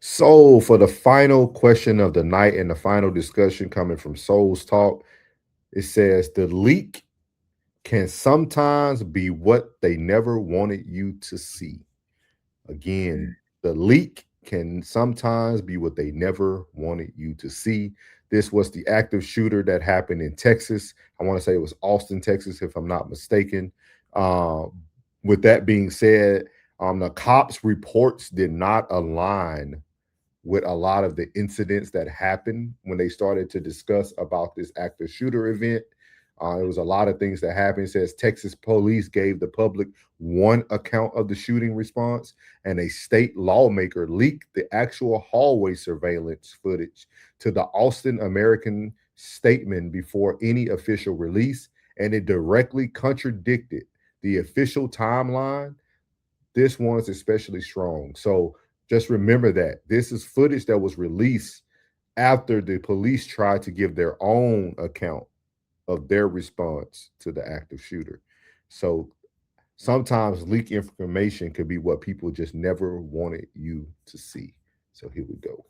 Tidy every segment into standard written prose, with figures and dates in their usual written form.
So, for the final question of the night and the final discussion coming from Souls Talk, it says the leak can sometimes be what they never wanted you to see. Again, the leak can sometimes be what they never wanted you to see. This was the active shooter that happened in Texas. I want to say it was Austin, Texas, if I'm not mistaken. Uh, with that being said, the cops' reports did not align with a lot of the incidents that happened when they started to discuss about this active shooter event. There was a lot of things that happened. It says Texas police gave the public one account of the shooting response, and a state lawmaker leaked the actual hallway surveillance footage to the Austin American statement before any official release, and it directly contradicted the official timeline. This one's especially strong. So just remember that this is footage that was released after the police tried to give their own account of their response to the active shooter. So sometimes leak information could be what people just never wanted you to see. So here we go.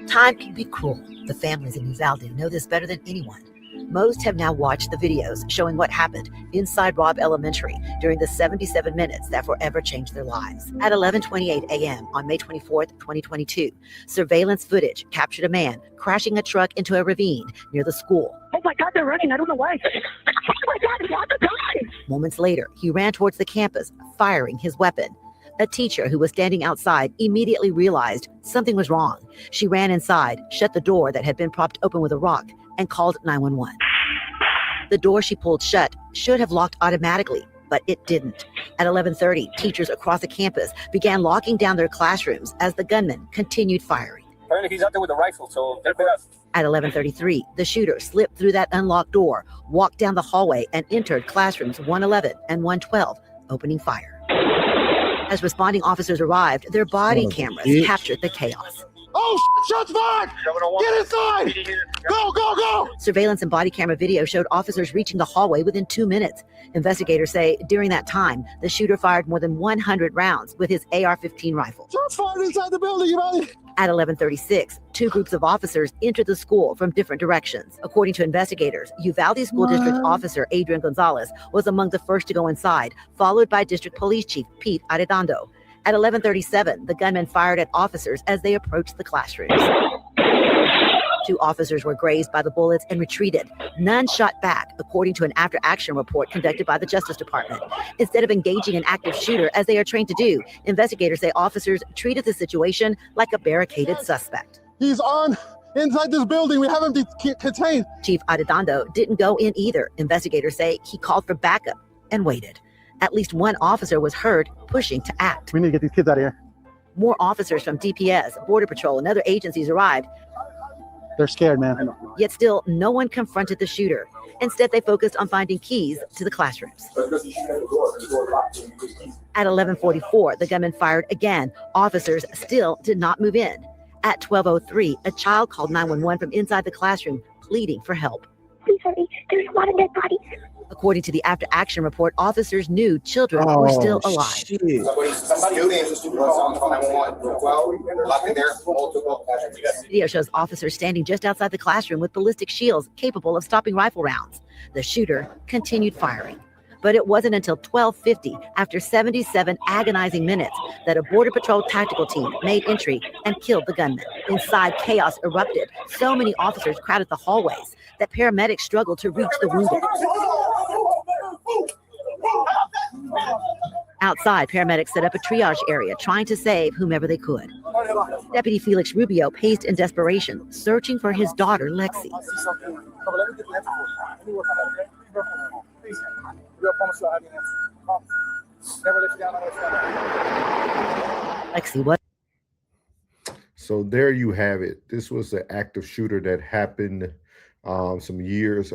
Time can be cruel. The families in Uvalde know this better than anyone. Most have now watched the videos showing what happened inside Robb Elementary during the 77 minutes that forever changed their lives. At 11:28 a.m. on May 24th, 2022, surveillance footage captured a man crashing a truck into a ravine near the school. Oh my God, they're running. I don't know why. Oh my God, it's not the time. Moments later, he ran towards the campus, firing his weapon. A teacher who was standing outside immediately realized something was wrong. She ran inside, shut the door that had been propped open with a rock, and called 911. The door she pulled shut should have locked automatically, but it didn't. At 11:30, teachers across the campus began locking down their classrooms as the gunman continued firing. Apparently he's out there with a rifle, so they're with us. At 11:33, the shooter slipped through that unlocked door, walked down the hallway, and entered classrooms 111 and 112, opening fire. As responding officers arrived, their body cameras captured the chaos. Oh, shots fired! Get inside! Go, go, go! Surveillance and body camera video showed officers reaching the hallway within 2 minutes. Investigators say during that time, the shooter fired more than 100 rounds with his AR-15 rifle. Shots fired inside the building, Uvalde! At 11:36, two groups of officers entered the school from different directions. According to investigators, Uvalde School District Officer Adrian Gonzalez was among the first to go inside, followed by District Police Chief Pete Arredondo. At 11:37, the gunman fired at officers as they approached the classrooms. Two officers were grazed by the bullets and retreated. None shot back, according to an after-action report conducted by the Justice Department. Instead of engaging an active shooter as they are trained to do, investigators say officers treated the situation like a barricaded suspect. He's inside this building. We have him contained. Chief Arredondo didn't go in either. Investigators say he called for backup and waited. At least one officer was heard pushing to act. We need to get these kids out of here. More officers from DPS, Border Patrol, and other agencies arrived. They're scared, man. Yet still, no one confronted the shooter. Instead, they focused on finding keys to the classrooms. At 11:44, the gunman fired again. Officers still did not move in. At 12:03, a child called 911 from inside the classroom, pleading for help. Please hurry. There's a lot of dead bodies. According to the after-action report, officers knew children were still alive. Shit. Video shows officers standing just outside the classroom with ballistic shields capable of stopping rifle rounds. The shooter continued firing. But it wasn't until 12:50, after 77 agonizing minutes, that a Border Patrol tactical team made entry and killed the gunman. Inside, chaos erupted. So many officers crowded the hallways that paramedics struggled to reach the wounded. Outside, paramedics set up a triage area, trying to save whomever they could. Deputy Felix Rubio paced in desperation, searching for his daughter, Lexi. Lexi, what? So there you have it. This was an active shooter that happened a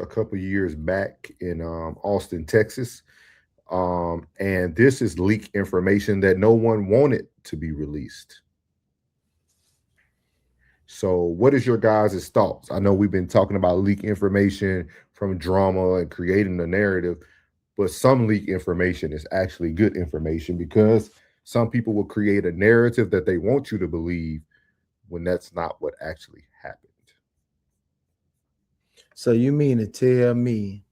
couple years back in Austin, Texas. And this is leak information that no one wanted to be released. So what is your guys' thoughts? I know we've been talking about leak information from drama and creating the narrative. but some leak information is actually good information because some people will create a narrative that they want you to believe when that's not what actually happened. So you mean to tell me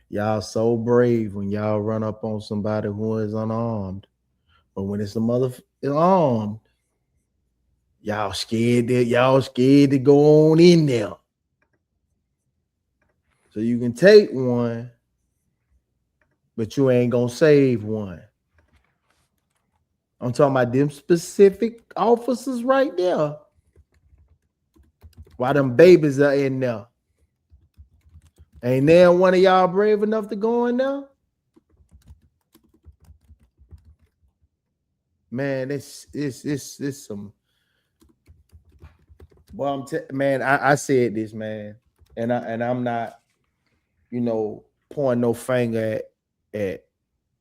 y'all so brave when y'all run up on somebody who is unarmed, but when it's a mother armed, y'all scared to go on in there. So you can take one, but you ain't gonna save one. I'm talking about them specific officers right there. While them babies are in there. Ain't there one of y'all brave enough to go in there? Man, it's some. Well, man, I said this, man, and I'm not, pointing no finger at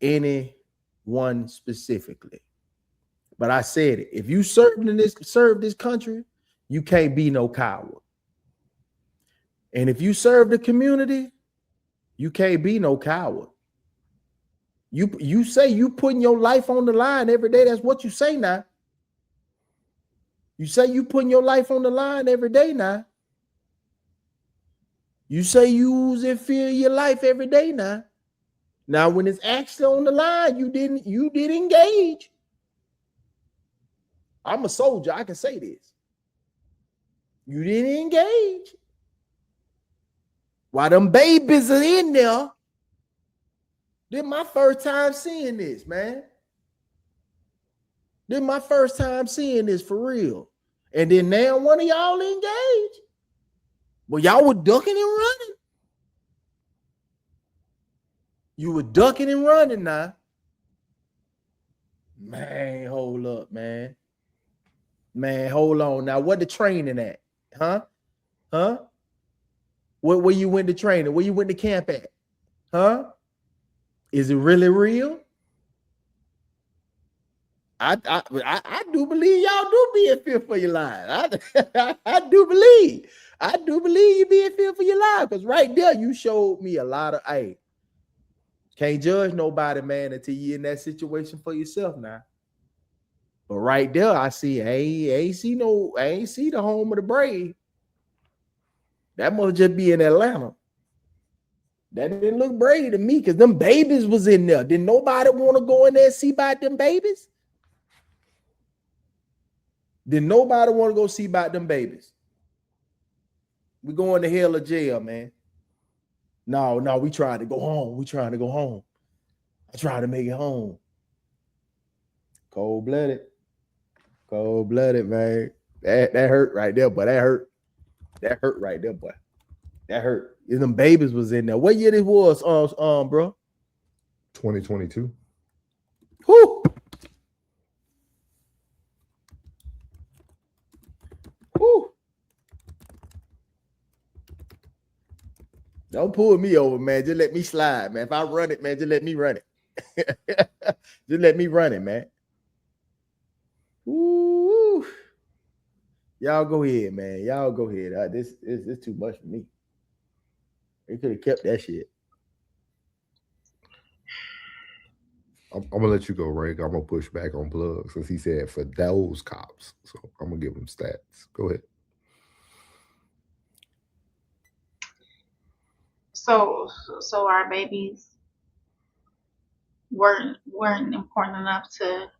anyone specifically, but I said it. If you serve this country, you can't be no coward. And if you serve the community, you can't be no coward. You say you putting your life on the line every day. That's what you say now. You say you putting your life on the line every day now. You say you use and fear your life every day now. Now, when it's actually on the line, you did engage. I'm a soldier. I can say this. You didn't engage. While them babies are in there, this my first time seeing this, man. This my first time seeing this for real. And then now one of y'all engaged. Well, y'all were ducking and running. You were ducking and running now. Man, hold up, man. Man, hold on. Now, what the training at? Huh? Where you went to training? Where you went to camp at? Huh? Is it really real? I do believe y'all do be in fear for your lives. I do believe you be in fear for your life, because right there you showed me a lot of can't judge nobody, man, until you're in that situation for yourself now. But right there, I ain't see the home of the brave. That must just be in Atlanta. That didn't look brave to me, because them babies was in there. Did nobody want to go in there and see about them babies? Did nobody want to go see about them babies? We going to hell or jail, man. No, we trying to go home. I try to make it home. Cold-blooded, man. That hurt right there, boy. That hurt right there, boy. That hurt. And them babies was in there. What year this was, bro? 2022. Whoo! Whoo! Don't pull me over, man. Just let me slide, man. If I run it, man, just let me run it. Just let me run it, man. Ooh. Y'all go ahead, man. Y'all go ahead. This is too much for me. They could have kept that shit. I'm gonna let you go, Ray. I'm gonna push back on Plug since he said for those cops. So I'm gonna give him stats. Go ahead. So our babies weren't important enough to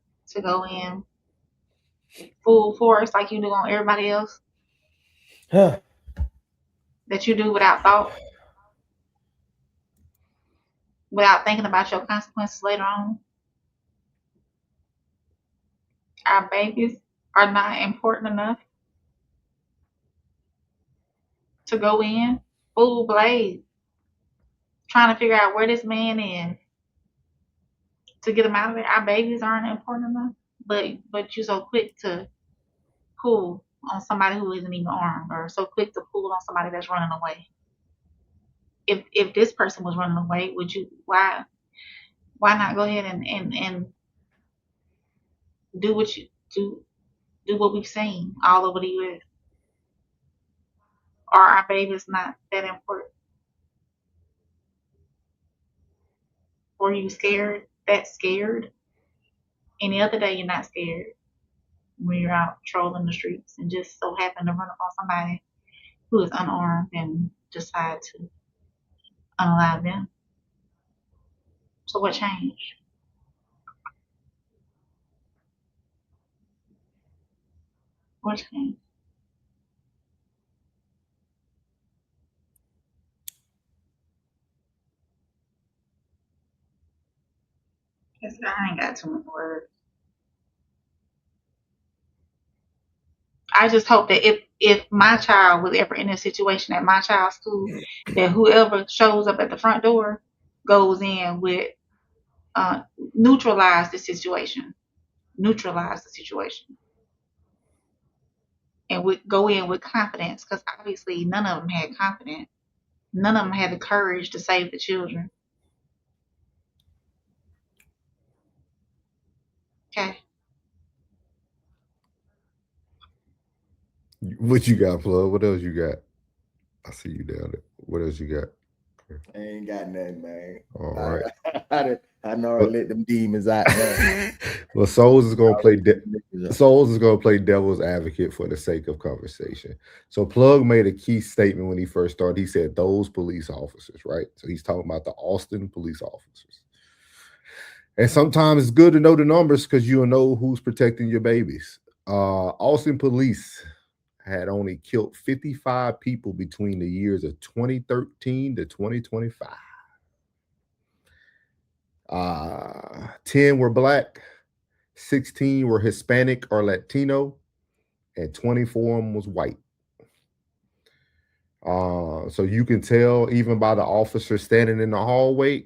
go in full force like you do on everybody else. Huh. That you do without thought, without thinking about your consequences later on. Our babies are not important enough to go in full blaze, trying to figure out where this man is to get him out of there. Our babies aren't important enough, but you're so quick to pull on somebody who isn't even armed, or so quick to pull on somebody that's running away. If this person was running away, would you why not go ahead and do what you do what we've seen all over the US? Are our babies not that important? Or you scared, that scared. Any other day, you're not scared when you're out trolling the streets and just so happen to run across somebody who is unarmed and decide to unalive them. So what changed? What changed? I ain't got too many words. I just hope that if my child was ever in a situation at my child's school, that whoever shows up at the front door goes in with neutralize the situation, and would go in with confidence, because obviously none of them had confidence. None of them had the courage to save the children. Okay. What you got, Plug? What else you got? I see you down there. What else you got? I ain't got nothing, man. All right. I know I let them demons out there. Well, Souls is gonna play devil's advocate for the sake of conversation. So Plug made a key statement when he first started. He said those police officers, right? So he's talking about the Austin police officers. And sometimes it's good to know the numbers because you'll know who's protecting your babies. Austin police had only killed 55 people between the years of 2013 to 2025. 10 were black, 16 were Hispanic or Latino, and 24 of them was white. So you can tell even by the officer standing in the hallway,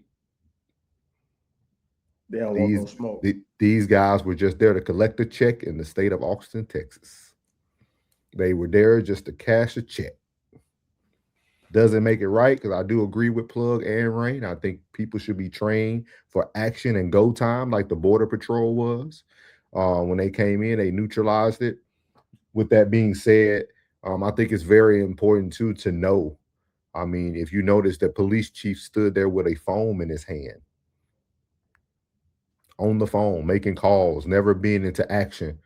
they don't want no smoke. These guys were just there to collect a check in the state of Austin, Texas. They were there just to cash a check. Doesn't make it right, because I do agree with Plug and Rain. I think people should be trained for action and go time like the Border Patrol was. When they came in, they neutralized it. With that being said, I think it's very important too to know. I mean, if you notice, the police chief stood there with a phone in his hand, on the phone, making calls, never being into action.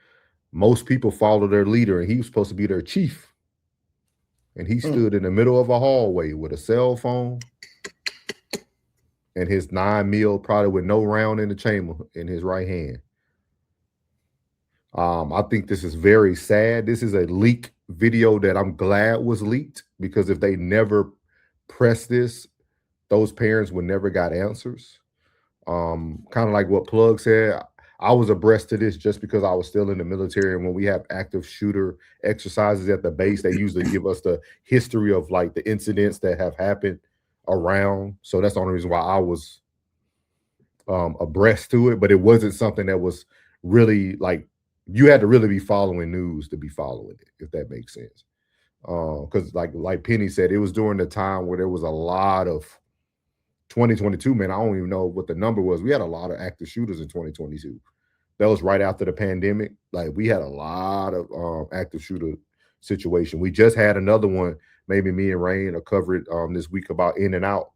Most people follow their leader, and he was supposed to be their chief. And he stood in the middle of a hallway with a cell phone and his 9mm, probably with no round in the chamber, in his right hand. I think this is very sad. This is a leaked video that I'm glad was leaked, because if they never pressed this, those parents would never got answers. Kind of like what Plug said. I was abreast to this just because I was still in the military, and when we have active shooter exercises at the base, they usually give us the history of like the incidents that have happened around. So that's the only reason why I was abreast to it, but it wasn't something that was really like, you had to really be following news to be following it, if that makes sense. Because like Penny said, it was during the time where there was a lot of 2022, man. I don't even know what the number was. We had a lot of active shooters in 2022. That was right after the pandemic. Like, we had a lot of active shooter situation. We just had another one. Maybe me and Rain will cover it this week about In-N-Out.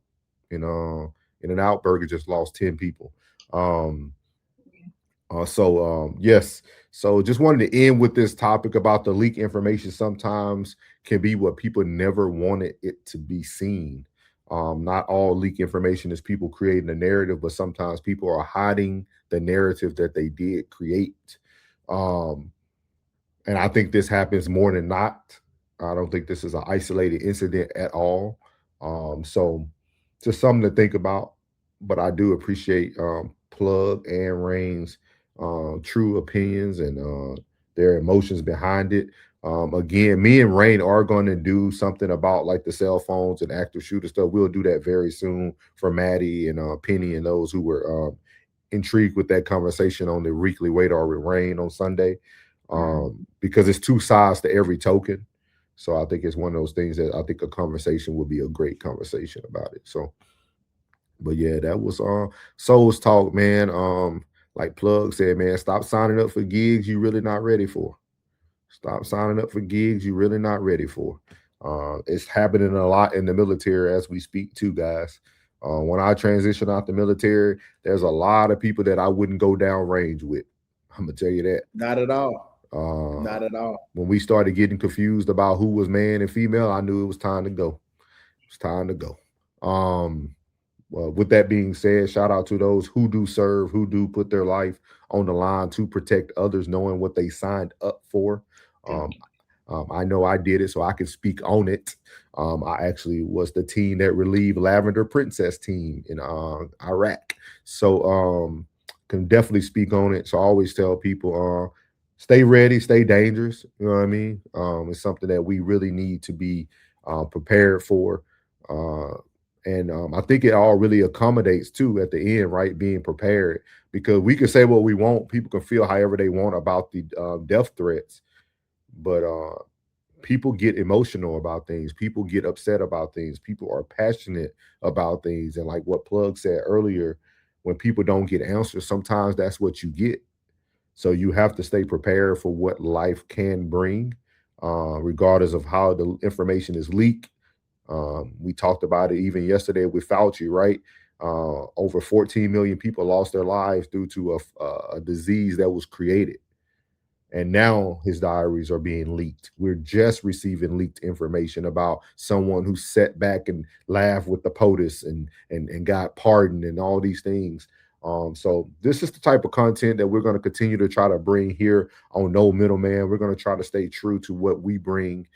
In-N-Out Burger just lost 10 people. Yes. So just wanted to end with this topic about the leak information sometimes can be what people never wanted it to be seen. Not all leak information is people creating a narrative, but sometimes people are hiding the narrative that they did create. And I think this happens more than not. I don't think this is an isolated incident at all. So just something to think about. But I do appreciate Plug and Rain's true opinions and their emotions behind it. Again, me and Rain are going to do something about like the cell phones and active shooter stuff. We'll do that very soon for Maddie and Penny and those who were intrigued with that conversation on the weekly Radar with Rain on Sunday, because it's two sides to every token. So I think it's one of those things that I think a conversation would be a great conversation about it. So, but yeah, that was Souls Talk, man. Like Plug said, man, stop signing up for gigs you're really not ready for. Stop signing up for gigs you're really not ready for. It's happening a lot in the military as we speak too, guys. When I transitioned out the military, there's a lot of people that I wouldn't go down range with. I'm gonna tell you that. Not at all. Not at all. When we started getting confused about who was man and female, I knew it was time to go. It's time to go. Well, with that being said, shout out to those who do serve, who do put their life on the line to protect others, knowing what they signed up for. I know I did it, so I can speak on it. I actually was the team that relieved Lavender Princess team in Iraq, so can definitely speak on it. So I always tell people, stay ready, stay dangerous. You know what I mean? It's something that we really need to be prepared for. And I think it all really accommodates too at the end, right? Being prepared, because we can say what we want. People can feel however they want about the death threats, but people get emotional about things. People get upset about things. People are passionate about things. And like what Plug said earlier, when people don't get answers, sometimes that's what you get. So you have to stay prepared for what life can bring, regardless of how the information is leaked. We talked about it even yesterday with Fauci, right? Over 14 million people lost their lives due to a disease that was created. And now his diaries are being leaked. We're just receiving leaked information about someone who sat back and laughed with the POTUS and got pardoned and all these things. So this is the type of content that we're going to continue to try to bring here on No Middleman. We're going to try to stay true to what we bring